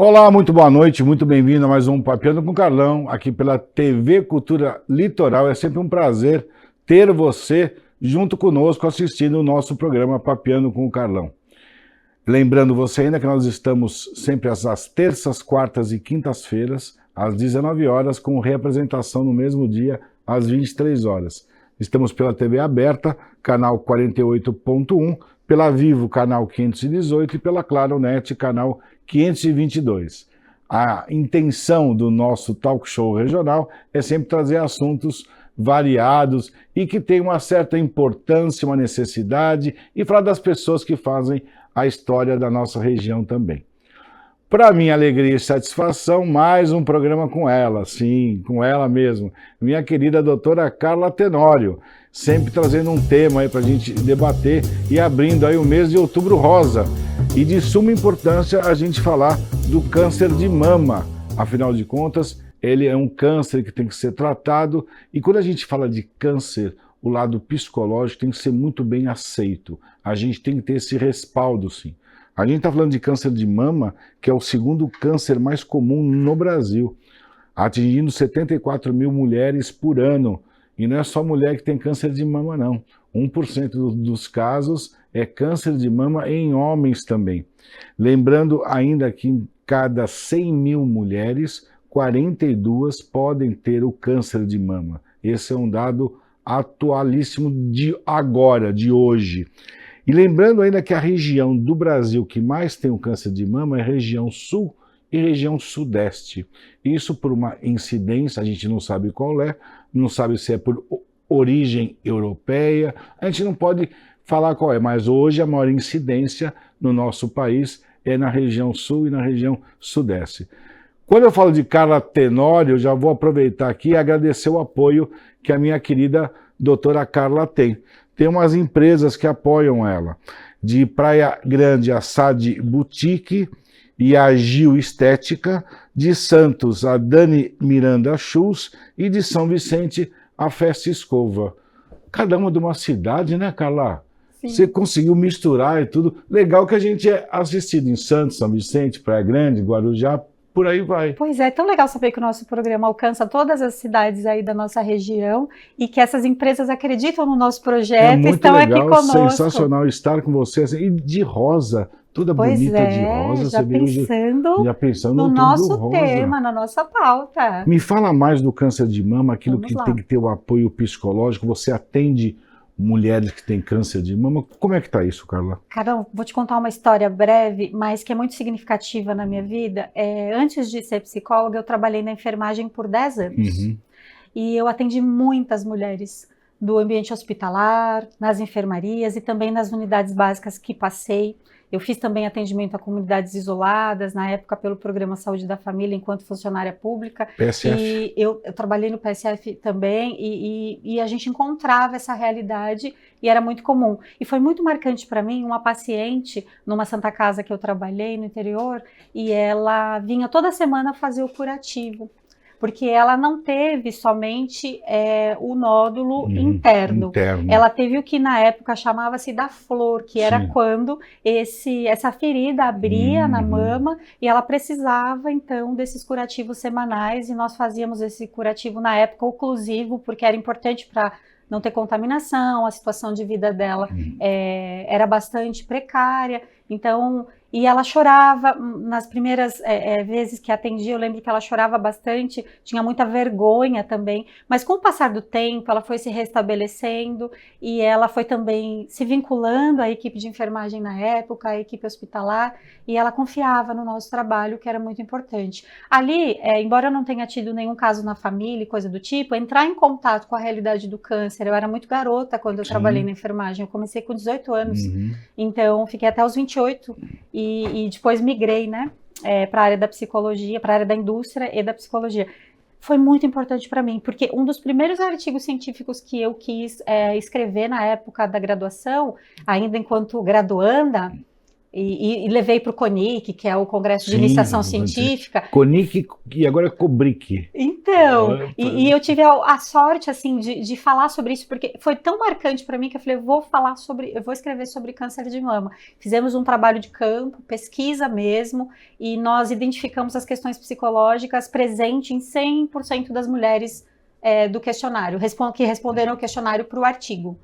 Olá, muito boa noite, muito bem-vindo a mais um Papeando com Carlão, aqui pela TV Cultura Litoral. É sempre um prazer ter você junto conosco assistindo o nosso programa Papeando com o Carlão. Lembrando você ainda que nós estamos sempre às terças, quartas e quintas-feiras, às 19 horas, com reapresentação no mesmo dia, às 23 horas. Estamos pela TV aberta, canal 48.1, pela Vivo, canal 518 e pela Claro Net, canal 522. A intenção do nosso talk show regional é sempre trazer assuntos variados e que tem uma certa importância, uma necessidade, e falar das pessoas que fazem a história da nossa região também. Para minha alegria e satisfação, mais um programa com ela, sim, com ela mesmo, minha querida doutora Carla Tenório, sempre trazendo um tema aí para a gente debater e abrindo aí o mês de Outubro Rosa. E de suma importância a gente falar do câncer de mama. Afinal de contas, ele é um câncer que tem que ser tratado, e quando a gente fala de câncer, o lado psicológico tem que ser muito bem aceito. A gente tem que ter esse respaldo, sim. A gente está falando de câncer de mama, que é o segundo câncer mais comum no Brasil, atingindo 74 mil mulheres por ano. E não é só mulher que tem câncer de mama, não. 1% dos casos é câncer de mama em homens também. Lembrando ainda que em cada 100 mil mulheres, 42 podem ter o câncer de mama. Esse é um dado atualíssimo de agora, de hoje. E lembrando ainda que a região do Brasil que mais tem o câncer de mama é a região sul e região sudeste. Isso por uma incidência, a gente não sabe qual é, não sabe se é por origem europeia, a gente não pode falar qual é, mas hoje a maior incidência no nosso país é na região sul e na região sudeste. Quando eu falo de Carla Tenório, eu já vou aproveitar aqui e agradecer o apoio que a minha querida doutora Carla tem. Tem umas empresas que apoiam ela, de Praia Grande a Sade Boutique e a Gil Estética, de Santos a Dani Miranda Schultz e de São Vicente a Festa Escova. Cada uma de uma cidade, né, Carla? Sim. Você conseguiu misturar e tudo. Legal que a gente é assistido em Santos, São Vicente, Praia Grande, Guarujá, por aí vai. Pois é, tão legal saber que o nosso programa alcança todas as cidades aí da nossa região e que essas empresas acreditam no nosso projeto e estão legal, aqui conosco. Sensacional estar com você. Assim, e de rosa, toda Pois bonita é, de rosa. já Você pensando, já pensando no Outubro nosso Rosa. tema, na nossa pauta. Me fala mais do câncer de mama, aquilo Vamos que lá. tem que ter o apoio psicológico. Você atende mulheres que têm câncer de mama. Como é que está isso, Carla? Carol, vou te contar uma história breve, mas que é muito significativa na minha vida. Antes de ser psicóloga, eu trabalhei na enfermagem por 10 anos. Uhum. E eu atendi muitas mulheres do ambiente hospitalar, nas enfermarias e também nas unidades básicas que passei. Eu fiz também atendimento a comunidades isoladas, na época pelo Programa Saúde da Família, enquanto funcionária pública. PSF. E eu trabalhei no PSF também, e a gente encontrava essa realidade e era muito comum. E foi muito marcante para mim uma paciente numa Santa Casa que eu trabalhei no interior, e ela vinha toda semana fazer o curativo. Porque ela não teve somente o nódulo interno. Ela teve o que na época chamava-se da flor, que era quando essa ferida abria na mama e ela precisava então desses curativos semanais, e nós fazíamos esse curativo na época oclusivo, porque era importante para não ter contaminação, a situação de vida dela era bastante precária, então... E ela chorava, nas primeiras vezes que atendia, eu lembro que ela chorava bastante, tinha muita vergonha também, mas com o passar do tempo ela foi se restabelecendo e ela foi também se vinculando à equipe de enfermagem na época, à equipe hospitalar, e ela confiava no nosso trabalho, que era muito importante. Ali, embora eu não tenha tido nenhum caso na família e coisa do tipo, entrar em contato com a realidade do câncer, eu era muito garota quando eu trabalhei na enfermagem, eu comecei com 18 anos, então fiquei até os 28 e depois migrei, né, para a área da psicologia, para a área da indústria e da psicologia. Foi muito importante para mim, porque um dos primeiros artigos científicos que eu quis escrever na época da graduação, ainda enquanto graduanda, e levei para o CONIC, que é o Congresso de Iniciação Científica. CONIC e agora é COBRIC. Então, Então, Opa. e eu tive a sorte, assim, de falar sobre isso, porque foi tão marcante para mim que eu falei, eu vou escrever sobre câncer de mama. Fizemos um trabalho de campo, pesquisa mesmo, e nós identificamos as questões psicológicas presentes em 100% das mulheres do questionário, que responderam o questionário para o artigo.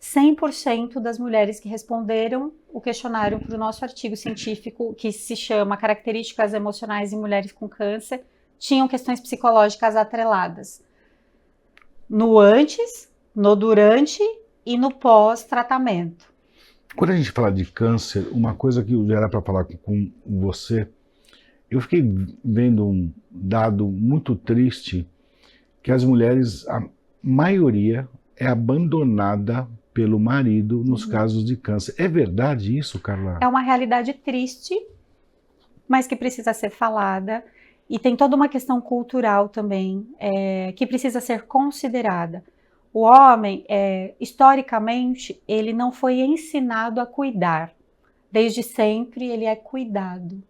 100% das mulheres que responderam o questionário para o nosso artigo científico, que se chama Características Emocionais em Mulheres com Câncer, tinham questões psicológicas atreladas. No antes, no durante e no pós-tratamento. Quando a gente fala de câncer, uma coisa que eu era para falar com você, eu fiquei vendo um dado muito triste, que as mulheres, a maioria, é abandonada pelo marido nos casos de câncer. É verdade isso, Carla? É uma realidade triste, mas que precisa ser falada. E tem toda uma questão cultural também, que precisa ser considerada. O homem, historicamente, ele não foi ensinado a cuidar. Desde sempre, ele é cuidado.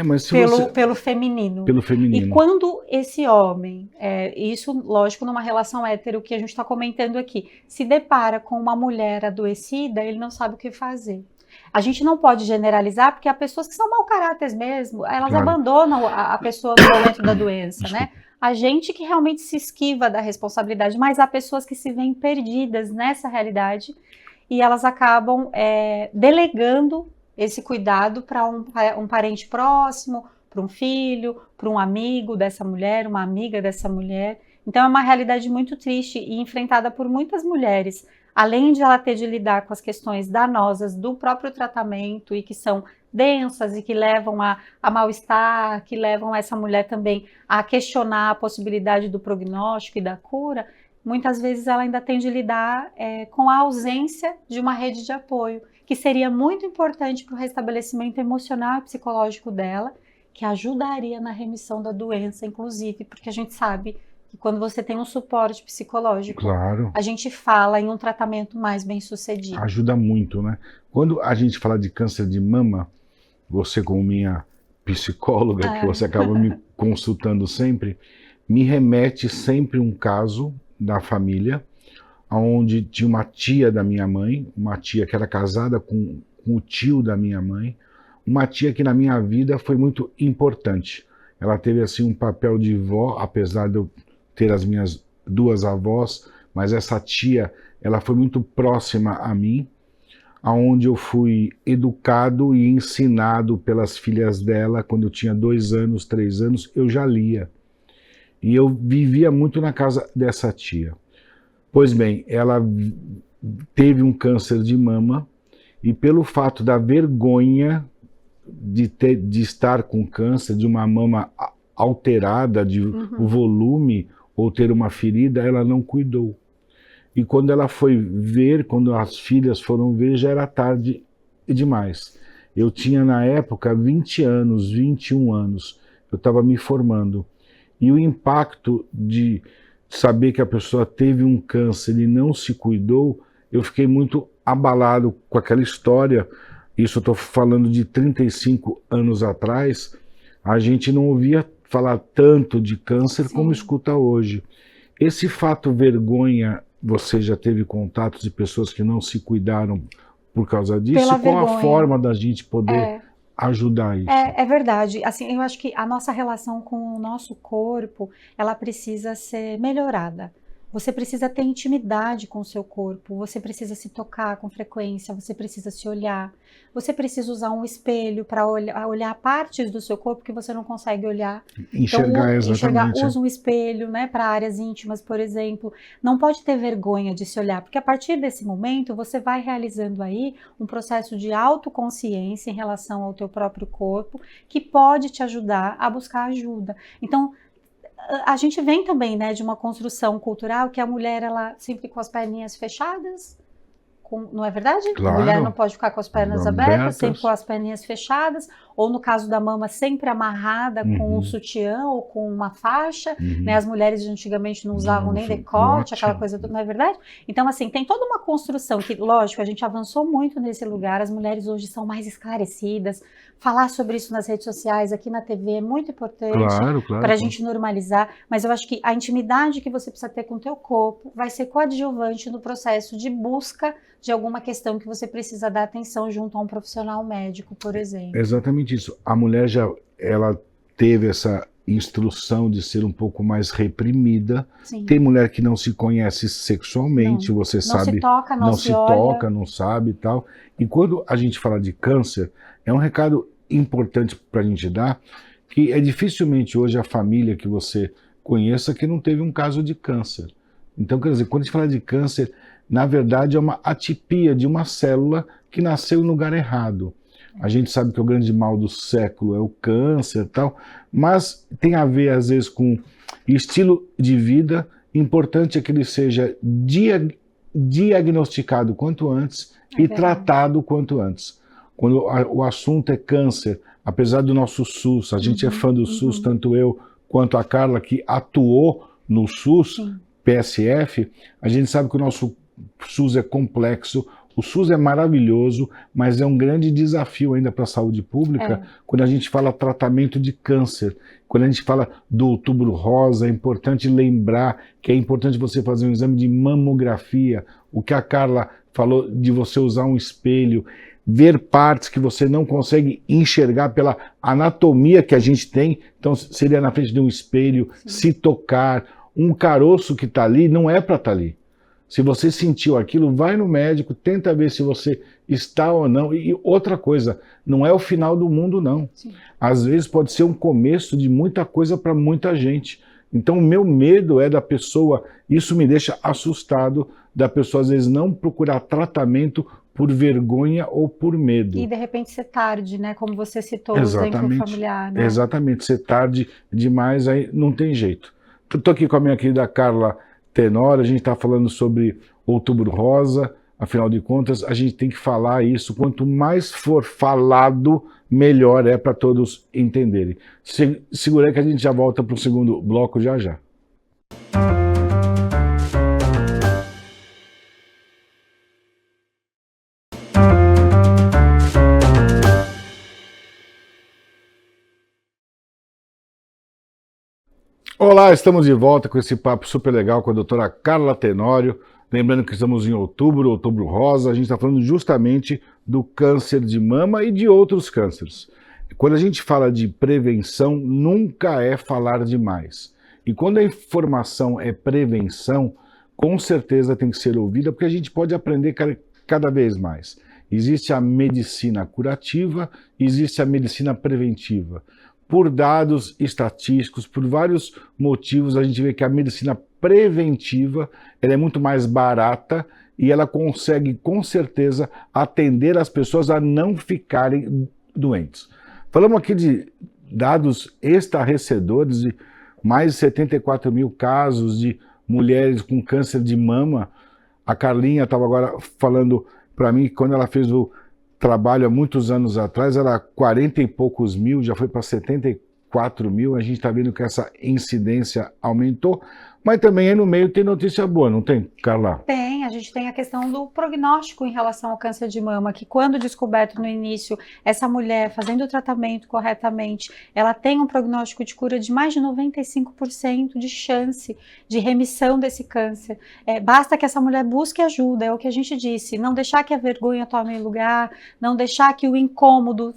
Mas pelo feminino. Pelo feminino. E quando esse homem, isso lógico numa relação hétero que a gente está comentando aqui, se depara com uma mulher adoecida, ele não sabe o que fazer. A gente não pode generalizar, porque há pessoas que são mau caráter mesmo, elas abandonam a pessoa no momento da doença, né? A gente que realmente se esquiva da responsabilidade, mas há pessoas que se veem perdidas nessa realidade e elas acabam delegando esse cuidado para um parente próximo, para um filho, para um amigo dessa mulher, uma amiga dessa mulher. Então é uma realidade muito triste e enfrentada por muitas mulheres, além de ela ter de lidar com as questões danosas do próprio tratamento e que são densas e que levam a mal-estar, que levam essa mulher também a questionar a possibilidade do prognóstico e da cura, muitas vezes ela ainda tem de lidar com a ausência de uma rede de apoio, que seria muito importante para o restabelecimento emocional e psicológico dela, que ajudaria na remissão da doença, inclusive, porque a gente sabe que quando você tem um suporte psicológico, claro, a gente fala em um tratamento mais bem sucedido. Ajuda muito, né? Quando a gente fala de câncer de mama, você como minha psicóloga, que você acaba me consultando sempre, me remete sempre um caso da família, onde tinha uma tia da minha mãe, uma tia que era casada com o tio da minha mãe, uma tia que na minha vida foi muito importante. Ela teve assim um papel de vó, apesar de eu ter as minhas duas avós, mas essa tia, ela foi muito próxima a mim, aonde eu fui educado e ensinado pelas filhas dela. Quando eu tinha 2 anos, 3 anos, eu já lia. E eu vivia muito na casa dessa tia. Pois bem, ela teve um câncer de mama e pelo fato da vergonha de estar com câncer, de uma mama alterada, de o volume ou ter uma ferida, ela não cuidou. E quando ela foi ver, quando as filhas foram ver, já era tarde demais. Eu tinha na época 20 anos, 21 anos, eu estava me formando. E o impacto de saber que a pessoa teve um câncer e não se cuidou, eu fiquei muito abalado com aquela história. Isso eu estou falando de 35 anos atrás, a gente não ouvia falar tanto de câncer como escuta hoje. Esse fato vergonha, você já teve contatos de pessoas que não se cuidaram por causa disso? Qual a forma da gente poder ajudar isso? É verdade. Assim, eu acho que a nossa relação com o nosso corpo, ela precisa ser melhorada. Você precisa ter intimidade com o seu corpo, você precisa se tocar com frequência, você precisa se olhar, você precisa usar um espelho para olhar partes do seu corpo que você não consegue olhar. Enxergar, então, exatamente. Usa um espelho, né, para áreas íntimas, por exemplo. Não pode ter vergonha de se olhar, porque a partir desse momento você vai realizando aí um processo de autoconsciência em relação ao teu próprio corpo, que pode te ajudar a buscar ajuda. Então, a gente vem também, né, de uma construção cultural que a mulher, ela sempre com as perninhas fechadas, não é verdade? Claro. A mulher não pode ficar com as pernas abertas, sempre com as perninhas fechadas, ou no caso da mama, sempre amarrada com um sutiã ou com uma faixa, né? As mulheres de antigamente não usavam nem decote, aquela coisa toda, não é verdade? Então, assim, tem toda uma construção que, lógico, a gente avançou muito nesse lugar, as mulheres hoje são mais esclarecidas, falar sobre isso nas redes sociais, aqui na TV é muito importante para a gente normalizar, mas eu acho que a intimidade que você precisa ter com o teu corpo vai ser coadjuvante no processo de busca de alguma questão que você precisa dar atenção junto a um profissional médico, por exemplo. Exatamente isso. A mulher ela teve essa instrução de ser um pouco mais reprimida. Sim. Tem mulher que não se conhece sexualmente, você sabe, se toca, não se toca, não sabe e tal. E quando a gente fala de câncer, é um recado importante para a gente dar, que é dificilmente hoje a família que você conheça que não teve um caso de câncer. Então, quer dizer, quando a gente fala de câncer, na verdade é uma atipia de uma célula que nasceu no lugar errado. A gente sabe que o grande mal do século é o câncer e tal, mas tem a ver às vezes com estilo de vida. Importante é que ele seja diagnosticado quanto antes e tratado quanto antes. Quando o assunto é câncer, apesar do nosso SUS, a gente é fã do SUS, tanto eu quanto a Carla, que atuou no SUS, PSF, a gente sabe que o nosso SUS é complexo, o SUS é maravilhoso, mas é um grande desafio ainda para a saúde pública quando a gente fala tratamento de câncer. Quando a gente fala do Outubro Rosa, é importante lembrar que é importante você fazer um exame de mamografia, o que a Carla falou de você usar um espelho, ver partes que você não consegue enxergar pela anatomia que a gente tem, então seria na frente de um espelho, se tocar, um caroço que está ali não é para estar ali. Se você sentiu aquilo, vai no médico, tenta ver se você está ou não. E outra coisa, não é o final do mundo, não. Sim. Às vezes pode ser um começo de muita coisa para muita gente. Então o meu medo é da pessoa, isso me deixa assustado, da pessoa às vezes não procurar tratamento por vergonha ou por medo. E de repente ser tarde, né? Como você citou, o exemplo familiar. Né? Exatamente, ser tarde demais, aí não tem jeito. Estou aqui com a minha querida Carla Tenório, a gente está falando sobre Outubro Rosa, afinal de contas, a gente tem que falar isso, quanto mais for falado, melhor é para todos entenderem. Segura aí que a gente já volta para o segundo bloco já já. Olá, estamos de volta com esse papo super legal com a doutora Carla Tenório. Lembrando que estamos em Outubro Rosa, a gente está falando justamente do câncer de mama e de outros cânceres. Quando a gente fala de prevenção, nunca é falar demais. E quando a informação é prevenção, com certeza tem que ser ouvida, porque a gente pode aprender cada vez mais. Existe a medicina curativa, existe a medicina preventiva. Por dados estatísticos, por vários motivos, a gente vê que a medicina preventiva ela é muito mais barata e ela consegue, com certeza, atender as pessoas a não ficarem doentes. Falamos aqui de dados estarrecedores de mais de 74 mil casos de mulheres com câncer de mama. A Carlinha estava agora falando para mim que quando ela fez o trabalho há muitos anos atrás, era 40 e poucos mil, já foi para 74 mil, a gente está vendo que essa incidência aumentou, mas também aí no meio tem notícia boa, não tem, Carla? Tem, a gente tem a questão do prognóstico em relação ao câncer de mama, que quando descoberto no início, essa mulher fazendo o tratamento corretamente, ela tem um prognóstico de cura de mais de 95% de chance de remissão desse câncer. Basta que essa mulher busque ajuda, é o que a gente disse, não deixar que a vergonha tome lugar, não deixar que o incômodo,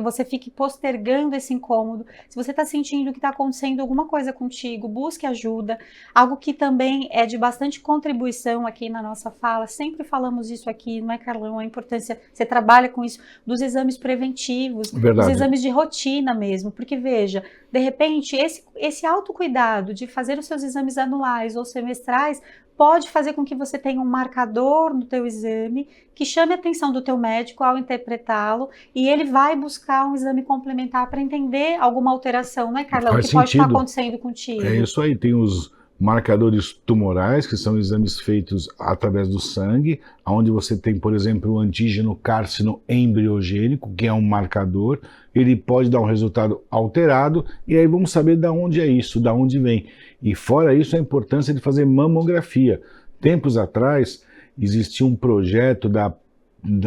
você fique postergando esse incômodo. Se você está sentindo que está acontecendo alguma coisa contigo, busque ajuda. Algo que também é de bastante contribuição aqui na nossa fala, sempre falamos isso aqui, não é, Carlão? A importância, você trabalha com isso, dos exames preventivos, dos exames de rotina mesmo, porque veja, de repente, esse autocuidado de fazer os seus exames anuais ou semestrais pode fazer com que você tenha um marcador no teu exame que chame a atenção do teu médico ao interpretá-lo e ele vai buscar um exame complementar para entender alguma alteração, não é, Carlão? Que pode estar acontecendo contigo. É isso aí, tem os marcadores tumorais, que são exames feitos através do sangue, onde você tem, por exemplo, o antígeno cársino embriogênico, que é um marcador, ele pode dar um resultado alterado, e aí vamos saber de onde é isso, de onde vem. E fora isso, a importância de fazer mamografia. Tempos atrás, existia um projeto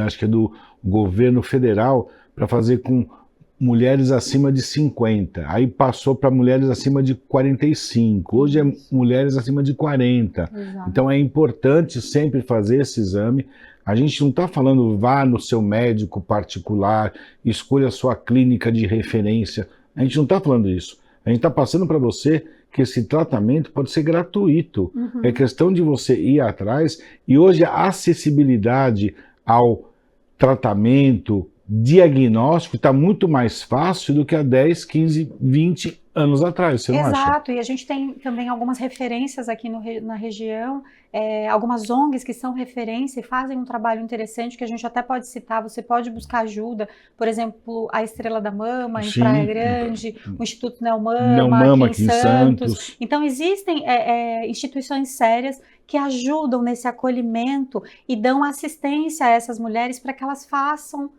acho que é do governo federal, para fazer com mulheres acima de 50, aí passou para mulheres acima de 45, hoje é mulheres acima de 40. Exato. Então é importante sempre fazer esse exame. A gente não está falando vá no seu médico particular, escolha a sua clínica de referência, a gente não está falando isso. A gente está passando para você que esse tratamento pode ser gratuito. É questão de você ir atrás, e hoje a acessibilidade ao tratamento, diagnóstico está muito mais fácil do que há 10, 15, 20 anos atrás, você não acha? Exato, e a gente tem também algumas referências aqui na região, algumas ONGs que são referência e fazem um trabalho interessante que a gente até pode citar, você pode buscar ajuda, por exemplo, a Estrela da Mama, em Praia Grande, o Instituto Neomama aqui em Santos. Então existem instituições sérias que ajudam nesse acolhimento e dão assistência a essas mulheres para que elas façam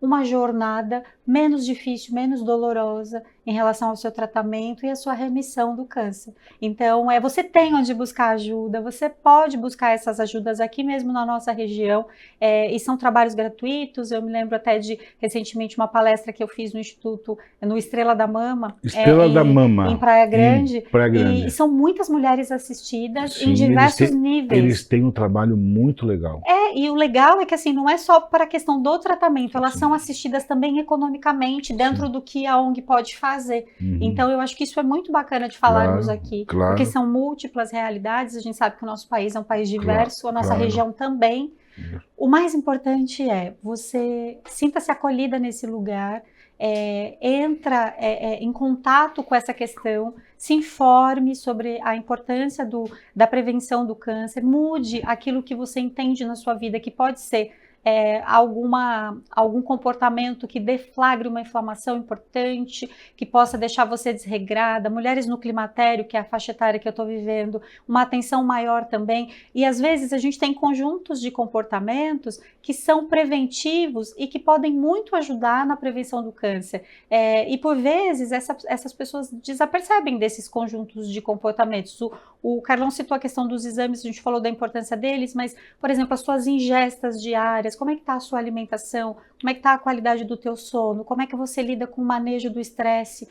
uma jornada menos difícil, menos dolorosa em relação ao seu tratamento e à sua remissão do câncer. Então, você tem onde buscar ajuda, você pode buscar essas ajudas aqui mesmo na nossa região, e são trabalhos gratuitos. Eu me lembro até de, recentemente, uma palestra que eu fiz no Instituto, no Estrela da Mama, em Praia Grande, e são muitas mulheres assistidas. Sim, em diversos níveis. Eles têm um trabalho muito legal. E o legal é que assim, não é só para a questão do tratamento, elas são assistidas também economicamente dentro do que a ONG pode fazer. Então eu acho que isso é muito bacana de falarmos aqui, porque são múltiplas realidades. A gente sabe que o nosso país é um país diverso, a nossa região também. O mais importante é você sinta-se acolhida nesse lugar, entra em contato com essa questão, se informe sobre a importância da prevenção do câncer, mude aquilo que você entende na sua vida, que pode ser algum comportamento que deflagre uma inflamação importante, que possa deixar você desregrada, mulheres no climatério, que é a faixa etária que eu estou vivendo, uma atenção maior também, e às vezes a gente tem conjuntos de comportamentos que são preventivos e que podem muito ajudar na prevenção do câncer, e por vezes essas pessoas desapercebem desses conjuntos de comportamentos. O Carlão citou a questão dos exames, a gente falou da importância deles, mas, por exemplo, as suas ingestas diárias, como é que está a sua alimentação, como é que está a qualidade do teu sono, como é que você lida com o manejo do estresse.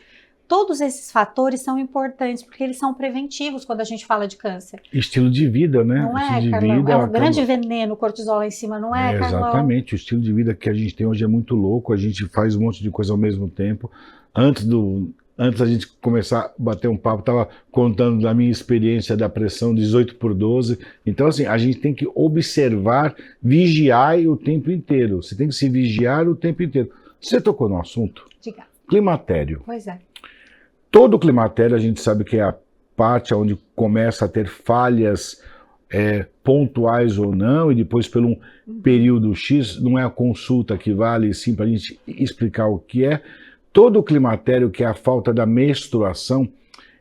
Todos esses fatores são importantes, porque eles são preventivos quando a gente fala de câncer. Estilo de vida, né? Não é, Carlão? É um grande veneno o cortisol lá em cima, não é, Carlão? Exatamente, o estilo de vida que a gente tem hoje é muito louco, a gente faz um monte de coisa ao mesmo tempo. Antes da gente começar a bater um papo, estava contando da minha experiência da pressão 18/12. Então, assim, a gente tem que observar, vigiar o tempo inteiro. Você tem que se vigiar o tempo inteiro. Você tocou no assunto? Diga. Climatério. Pois é. Todo climatério a gente sabe que é a parte onde começa a ter falhas pontuais ou não, e depois por um período X, não é a consulta que vale, sim, para a gente explicar o que é. Todo climatério, que é a falta da menstruação,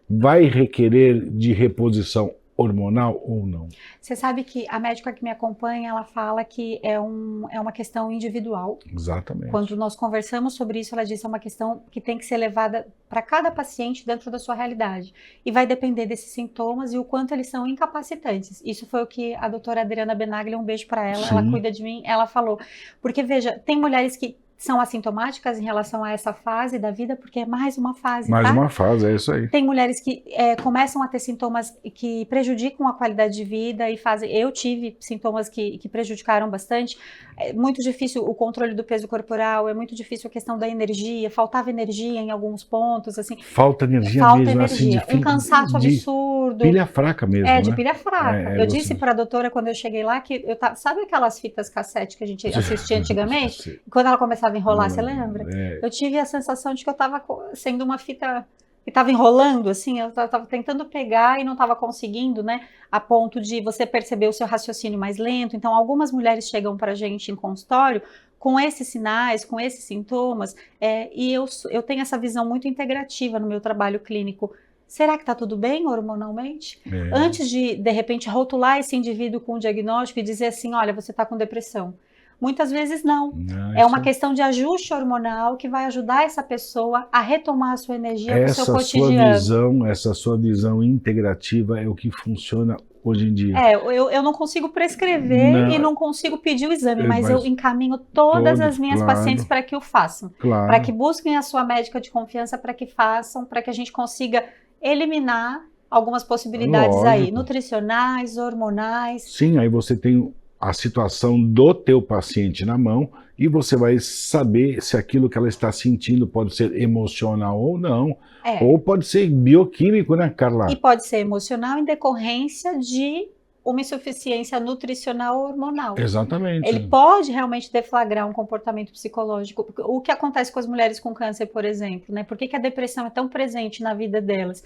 vai requerer de reposição hormonal ou não? Você sabe que a médica que me acompanha, ela fala que é uma questão individual. Exatamente. Quando nós conversamos sobre isso, ela disse que é uma questão que tem que ser levada para cada paciente dentro da sua realidade. E vai depender desses sintomas e o quanto eles são incapacitantes. Isso foi o que a doutora Adriana Benaglia, um beijo para ela, Sim. Ela cuida de mim, ela falou. Porque, veja, tem mulheres que são assintomáticas em relação a essa fase da vida, porque é mais uma fase, Mais uma fase, é isso aí. Tem mulheres que começam a ter sintomas que prejudicam a qualidade de vida e fazem... Eu tive sintomas que prejudicaram bastante. É muito difícil o controle do peso corporal, é muito difícil a questão da energia, faltava energia em alguns pontos, assim. Falta energia Falta mesmo, energia. assim, um cansaço absurdo. Pilha fraca mesmo, de né? pilha fraca. Eu disse para a doutora quando eu cheguei lá que eu tava... Sabe aquelas fitas cassete que a gente assistia antigamente? Quando ela começava a enrolar, você lembra? Eu tive a sensação de que eu estava sendo uma fita que estava enrolando, assim, eu estava tentando pegar e não estava conseguindo, né? A ponto de você perceber o seu raciocínio mais lento. Então, algumas mulheres chegam para a gente em consultório com esses sinais, com esses sintomas, e eu tenho essa visão muito integrativa no meu trabalho clínico. Será que está tudo bem hormonalmente? É. Antes de repente, rotular esse indivíduo com um diagnóstico e dizer assim, olha, você está com depressão. Muitas vezes não. É uma questão de ajuste hormonal que vai ajudar essa pessoa a retomar a sua energia no seu cotidiano. Essa sua visão integrativa é o que funciona hoje em dia. Eu não consigo prescrever e não consigo pedir o exame, mas eu encaminho todas as minhas pacientes para que o façam. Para que busquem a sua médica de confiança, para que façam, para que a gente consiga eliminar algumas possibilidades aí, nutricionais, hormonais. Sim, aí você tem a situação do teu paciente na mão e você vai saber se aquilo que ela está sentindo pode ser emocional ou não, ou pode ser bioquímico, né, Carla? E pode ser emocional em decorrência de uma insuficiência nutricional ou hormonal. Exatamente. Ele pode realmente deflagrar um comportamento psicológico. O que acontece com as mulheres com câncer, por exemplo, né? Por que a depressão é tão presente na vida delas?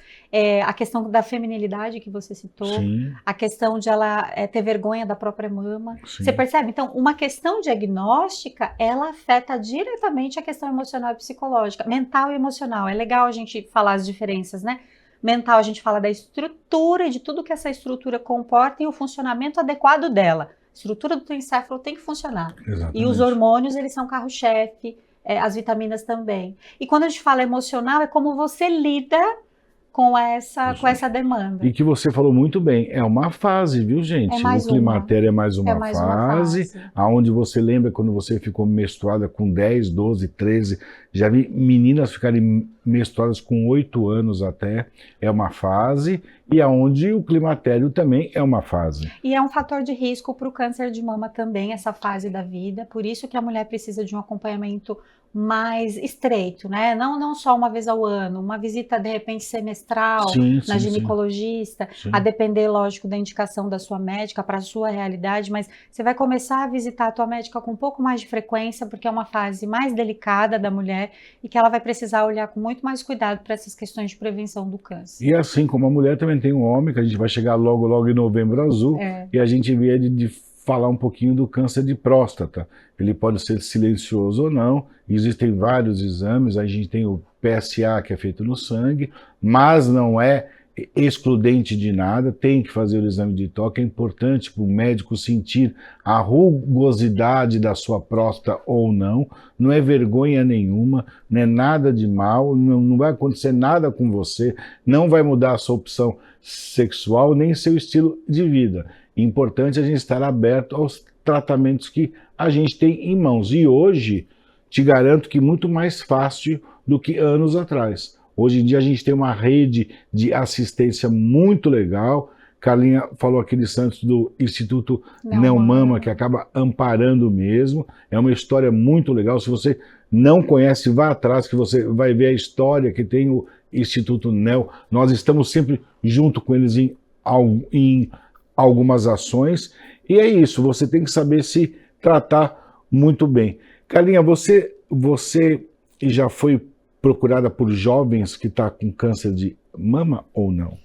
A questão da feminilidade que você citou, sim, a questão de ela ter vergonha da própria mama. Sim. Você percebe? Então, uma questão diagnóstica, ela afeta diretamente a questão emocional e psicológica, mental e emocional. É legal a gente falar as diferenças, né? Mental, a gente fala da estrutura e de tudo que essa estrutura comporta e o funcionamento adequado dela. A estrutura do teu encéfalo tem que funcionar. Exatamente. E os hormônios, eles são carro-chefe, as vitaminas também. E quando a gente fala emocional, é como você lida com essa demanda. E que você falou muito bem, é uma fase, viu, gente? O climatério é mais uma fase, aonde você lembra quando você ficou menstruada com 10, 12, 13, já vi meninas ficarem menstruadas com 8 anos até, é uma fase, e aonde o climatério também é uma fase. E é um fator de risco para o câncer de mama também, essa fase da vida, por isso que a mulher precisa de um acompanhamento mais estreito, né? Não só uma vez ao ano, uma visita de repente semestral na ginecologista, a depender, lógico, da indicação da sua médica para a sua realidade, mas você vai começar a visitar a tua médica com um pouco mais de frequência, porque é uma fase mais delicada da mulher e que ela vai precisar olhar com muito mais cuidado para essas questões de prevenção do câncer. E assim como a mulher também tem um homem, que a gente vai chegar logo em Novembro Azul, e a gente vê de falar um pouquinho do câncer de próstata. Ele pode ser silencioso ou não, existem vários exames, a gente tem o PSA que é feito no sangue, mas não é excludente de nada, tem que fazer o exame de toque, é importante para o médico sentir a rugosidade da sua próstata ou não, não é vergonha nenhuma, não é nada de mal, não vai acontecer nada com você, não vai mudar a sua opção sexual, nem seu estilo de vida. Importante a gente estar aberto aos tratamentos que a gente tem em mãos. E hoje, te garanto que muito mais fácil do que anos atrás. Hoje em dia a gente tem uma rede de assistência muito legal. Carlinha falou aqui de Santos do Instituto Neomama, que acaba amparando mesmo. É uma história muito legal. Se você não conhece, vá atrás que você vai ver a história que tem o Instituto Neo. Nós estamos sempre junto com eles em algumas ações, e é isso, você tem que saber se tratar muito bem. Carlinha, você já foi procurada por jovens que estão com câncer de mama ou não?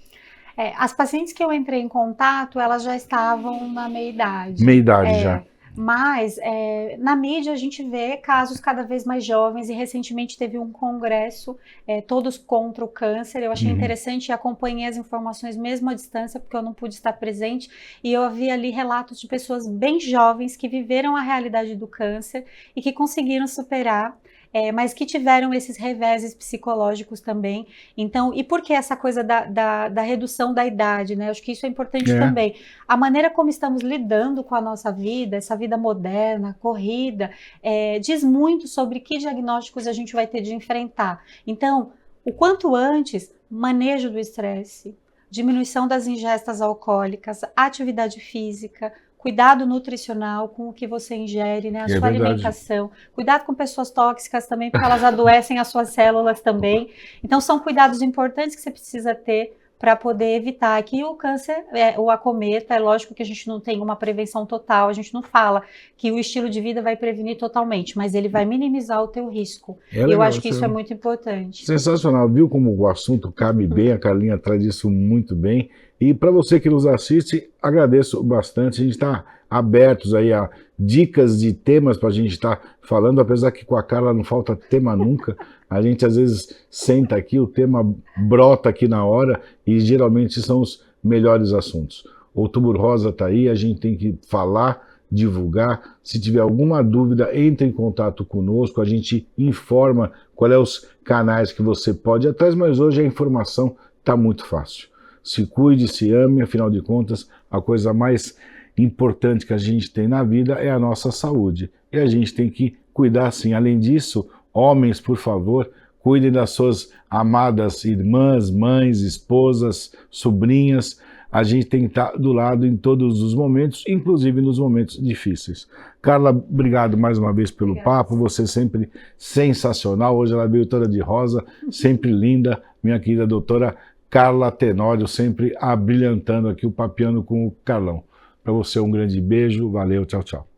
As pacientes que eu entrei em contato, elas já estavam na meia-idade. Meia-idade já. Mas na mídia a gente vê casos cada vez mais jovens e recentemente teve um congresso, todos contra o câncer. Eu achei interessante e acompanhei as informações mesmo à distância, porque eu não pude estar presente, e eu vi ali relatos de pessoas bem jovens que viveram a realidade do câncer e que conseguiram superar, mas que tiveram esses reveses psicológicos também. Então, e por que essa coisa da redução da idade, né? Acho que isso é importante também. A maneira como estamos lidando com a nossa vida, essa vida moderna, corrida, diz muito sobre que diagnósticos a gente vai ter de enfrentar. Então, o quanto antes, manejo do estresse, diminuição das ingestas alcoólicas, atividade física, cuidado nutricional com o que você ingere, né, a sua alimentação. Cuidado com pessoas tóxicas também, porque elas adoecem as suas células também. Então, são cuidados importantes que você precisa ter para poder evitar que o câncer o acometa. É lógico que a gente não tem uma prevenção total, a gente não fala que o estilo de vida vai prevenir totalmente, mas ele vai minimizar o teu risco. Eu acho que isso é muito importante. Sensacional, viu como o assunto cabe bem, a Carlinha traz isso muito bem. E para você que nos assiste, agradeço bastante. A gente está abertos aí a dicas de temas para a gente estar falando, apesar que com a Carla não falta tema nunca. A gente às vezes senta aqui, o tema brota aqui na hora e geralmente são os melhores assuntos. Outubro Rosa está aí, a gente tem que falar, divulgar. Se tiver alguma dúvida, entre em contato conosco, a gente informa quais são os canais que você pode ir atrás, mas hoje a informação está muito fácil. Se cuide, se ame, afinal de contas, a coisa mais importante que a gente tem na vida é a nossa saúde. E a gente tem que cuidar sim. Além disso, homens, por favor, cuidem das suas amadas irmãs, mães, esposas, sobrinhas. A gente tem que estar do lado em todos os momentos, inclusive nos momentos difíceis. Carla, obrigado mais uma vez pelo papo, você sempre sensacional. Hoje ela veio toda de rosa, sempre linda, minha querida doutora Carla Tenório, sempre abrilhantando aqui o Papeando com o Carlão. Para você um grande beijo, valeu, tchau, tchau.